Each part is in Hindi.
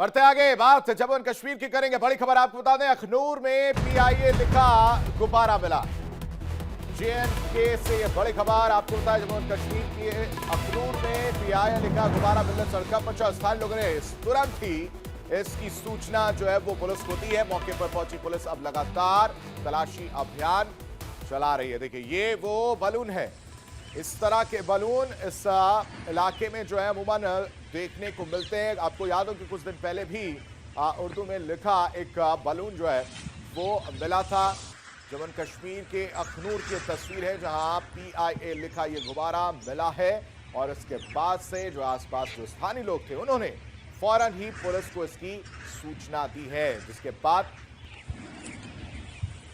बढ़ते आगे बात जम्मू एंड कश्मीर की करेंगे। बड़ी खबर आपको बता दें, अखनूर में पीआईए लिखा गुब्बारा मिला। जेएनके से यह बड़ी खबर आपको बता दें, जम्मू एंड कश्मीर की अखनूर में पीआईए लिखा गुब्बारा मिलने सड़क पर पहुंचा। स्थानीय लोगों ने तुरंत ही इसकी सूचना जो है वो पुलिस को दी है। मौके पर पहुंची पुलिस अब लगातार तलाशी अभियान चला रही है। देखिए ये वो बलून है, इस तरह के बलून इस इलाके में जो है अमूमन देखने को मिलते हैं। आपको याद हो कि कुछ दिन पहले भी उर्दू में लिखा एक बलून जो है वो मिला था। जम्मू एंड कश्मीर के अखनूर की तस्वीर है जहां पीआईए लिखा ये गुब्बारा मिला है और इसके बाद से जो आसपास जो स्थानीय लोग थे उन्होंने फौरन ही पुलिस को इसकी सूचना दी है, जिसके बाद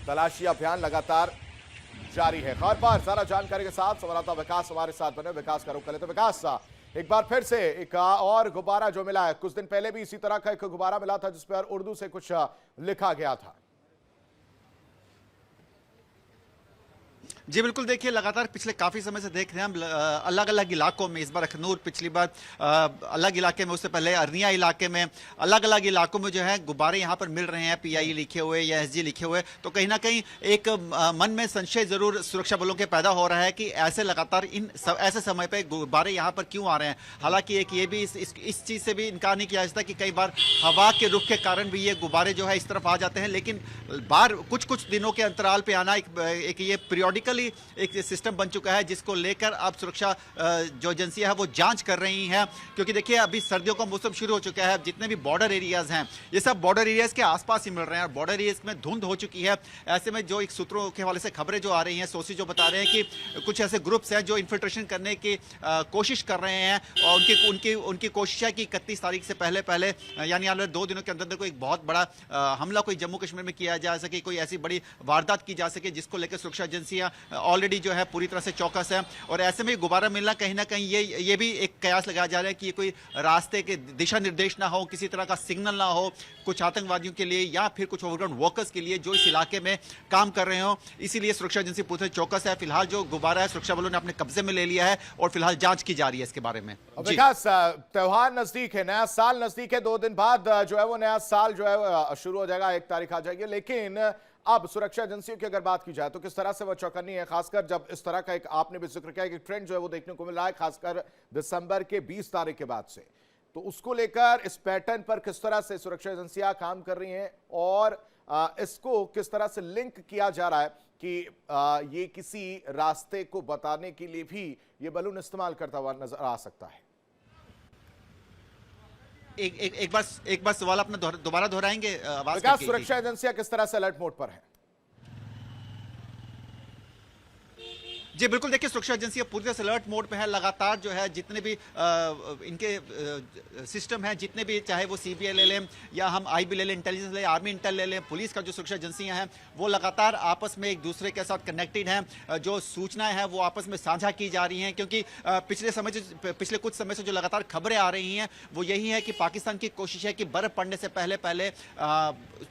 तलाशी अभियान लगातार जारी है। खबर पर सारा जानकारी के साथ संवाददाता विकास हमारे साथ बने। विकास का रुख करें तो विकास, एक बार फिर से एक और गुब्बारा जो मिला है, कुछ दिन पहले भी इसी तरह का एक गुब्बारा मिला था जिस पर उर्दू से कुछ लिखा गया था। जी बिल्कुल, देखिए लगातार पिछले काफ़ी समय से देख रहे हैं हम अलग अलग इलाकों में, इस बार अखनूर, पिछली बार अलग इलाके में, उससे पहले अरनिया इलाके में, अलग अलग इलाकों में जो है गुब्बारे यहाँ पर मिल रहे हैं पीआईए लिखे हुए या एसजी लिखे हुए। तो कहीं ना कहीं एक मन में संशय जरूर सुरक्षा बलों के पैदा हो रहा है कि ऐसे लगातार ऐसे समय पर गुब्बारे यहाँ पर क्यों आ रहे हैं। हालांकि एक ये भी इस चीज़ से भी इनकार नहीं किया जाता कि कई बार हवा के रुख के कारण भी ये गुब्बारे जो है इस तरफ आ जाते हैं, लेकिन बार कुछ दिनों के अंतराल पर आना एक ये पीरियोडिकल एक सिस्टम बन चुका है, जिसको लेकर अब सुरक्षा जो एजेंसियां हैं वो जांच कर रही हैं। क्योंकि देखिए अभी सर्दियों का मौसम शुरू हो चुका है, जितने भी बॉर्डर एरियाज हैं ये सब बॉर्डर एरियाज के आसपास ही मिल रहे हैं और बॉर्डर एरियाज में धुंध हो चुकी है। ऐसे में जो एक सूत्रों के हवाले से खबरें जो आ रही हैं, सोसी जो बता रहे हैं कि कुछ ऐसे ग्रुप्स हैं जो इन्फिल्ट्रेशन करने की कोशिश कर रहे हैं और उनकी कोशिश है कि 31 तारीख से पहले यानी आने वाले 2 दिनों के अंदर कोई बहुत बड़ा हमला कोई जम्मू कश्मीर में किया जा सके, कोई ऐसी बड़ी वारदात की जा सके जिसको लेकर सुरक्षा एजेंसियां ऑलरेडी जो है पूरी तरह से चौकस है। और ऐसे में गुब्बारा मिलना कहीं ना कहीं ये भी एक कयास लगाया जा रहा है कि ये कोई रास्ते के दिशा निर्देश ना हो, किसी तरह का सिग्नल ना हो कुछ आतंकवादियों के लिए या फिर कुछ ओवरग्राउंड वर्कर्स के लिए जो इस इलाके में काम कर रहे हो। इसीलिए सुरक्षा एजेंसी पूरी तरह चौकस है। फिलहाल जो गुब्बारा है सुरक्षा बलों ने अपने कब्जे में ले लिया है और फिलहाल जांच की जा रही है इसके बारे में। विकास, त्योहार नजदीक है, नया साल नजदीक है, 2 दिन बाद जो है वो नया साल जो है शुरू हो जाएगा, 1 तारीख आ जाएगी। लेकिन अब सुरक्षा एजेंसियों की अगर बात की जाए तो किस तरह से वो चौकन्नी है, खासकर जब इस तरह का एक आपने भी जिक्र किया कि ट्रेंड जो है वो देखने को मिल रहा है खासकर दिसंबर के 20 तारीख के बाद से, तो उसको लेकर इस पैटर्न पर किस तरह से सुरक्षा एजेंसियां काम कर रही हैं और इसको किस तरह से लिंक किया जा रहा है कि ये किसी रास्ते को बताने के लिए भी ये बलून इस्तेमाल करता हुआ नजर आ सकता है। एक बार सवाल अपना दोबारा दोहराएंगे? विकास, सुरक्षा एजेंसियां किस तरह से अलर्ट मोड पर है? जी बिल्कुल, देखिए सुरक्षा एजेंसियां पूरी तरह से अलर्ट मोड पे है। लगातार जो है जितने भी इनके सिस्टम हैं, जितने भी चाहे वो सीबीआई ले लें या हम आईबी ले लें, इंटेलिजेंस ले, आर्मी इंटेल ले लें, पुलिस का जो सुरक्षा एजेंसियां हैं वो लगातार आपस में एक दूसरे के साथ कनेक्टेड हैं। जो सूचनाएं हैं वो आपस में साझा की जा रही हैं क्योंकि पिछले कुछ समय से जो लगातार खबरें आ रही हैं वो यही है कि पाकिस्तान की कोशिश है कि बर्फ पड़ने से पहले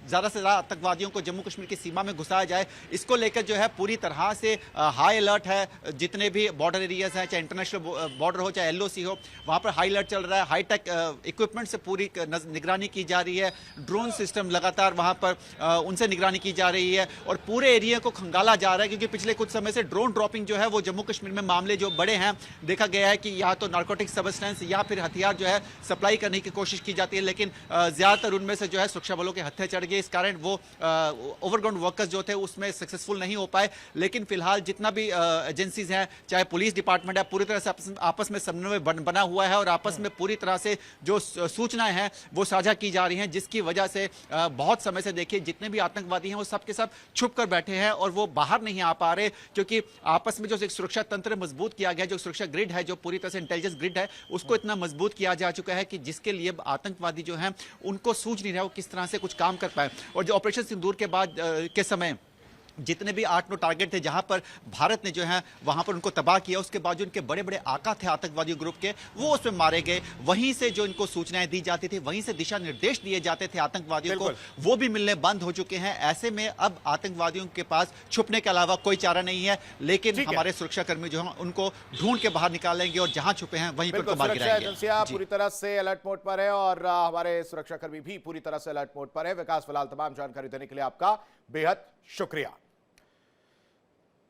ज़्यादा से ज़्यादा आतंकवादियों को जम्मू कश्मीर की सीमा में घुसाया जाए। इसको लेकर जो है पूरी तरह से हाई अलर्ट है। जितने भी बॉर्डर एरियाज हैं, चाहे इंटरनेशनल बॉर्डर हो चाहे एलओसी हो, वहां पर हाई अलर्ट चल रहा है। हाईटेक इक्विपमेंट से पूरी निगरानी की जा रही है। ड्रोन सिस्टम लगातार वहां पर उनसे निगरानी की जा रही है और पूरे एरिया को खंगाला जा रहा है क्योंकि पिछले कुछ समय से ड्रोन ड्रॉपिंग जो है वो जम्मू कश्मीर में मामले जो बड़े हैं देखा गया है कि या तो नार्कोटिक सब्सटेंस या फिर हथियार जो है सप्लाई करने की कोशिश की जाती है, लेकिन ज्यादातर उनमें से जो है सुरक्षा बलों के हत्थे चढ़ गए। इस कारण वो ओवरग्राउंड वर्कर्स जो थे उसमें सक्सेसफुल नहीं हो पाए। लेकिन फिलहाल जितना भी एजेंसीज हैं, चाहे पुलिस डिपार्टमेंट है, पूरी तरह से आपस में समन्वय बना हुआ है और आपस में पूरी तरह से जो सूचनाएं हैं वो साझा की जा रही हैं, जिसकी वजह से बहुत समय से देखिए जितने भी आतंकवादी हैं वो सब के सब छुप कर बैठे हैं और वो बाहर नहीं आ पा रहे क्योंकि आपस में जो एक सुरक्षा तंत्र मजबूत किया गया, जो सुरक्षा ग्रिड है, जो पूरी तरह से इंटेलिजेंस ग्रिड है, उसको इतना मजबूत किया जा चुका है कि जिसके लिए आतंकवादी जो हैं उनको सूझ नहीं रहा वो किस तरह से कुछ काम कर पाए। और जो ऑपरेशन सिंदूर के बाद के समय जितने भी 8-9 टारगेट थे जहां पर भारत ने जो है वहां पर उनको तबाह किया, उसके बाद जो उनके बड़े बड़े आका थे आतंकवादी ग्रुप के, वो उसमें मारे गए। वहीं से जो इनको सूचनाएं दी जाती थी, वहीं से दिशा निर्देश दिए जाते थे आतंकवादियों को, वो भी मिलने बंद हो चुके हैं। ऐसे में अब आतंकवादियों के पास छुपने के अलावा कोई चारा नहीं है, लेकिन हमारे सुरक्षाकर्मी जो है उनको ढूंढ के बाहर निकालेंगे और जहां छुपे हैं वहीं पर उनको मार गिराएंगे। एजेंसियां पूरी तरह से अलर्ट मोड पर है और हमारे सुरक्षाकर्मी भी पूरी तरह से अलर्ट मोड पर है। विकास, फिलहाल तमाम जानकारी देने के लिए आपका बेहद शुक्रिया।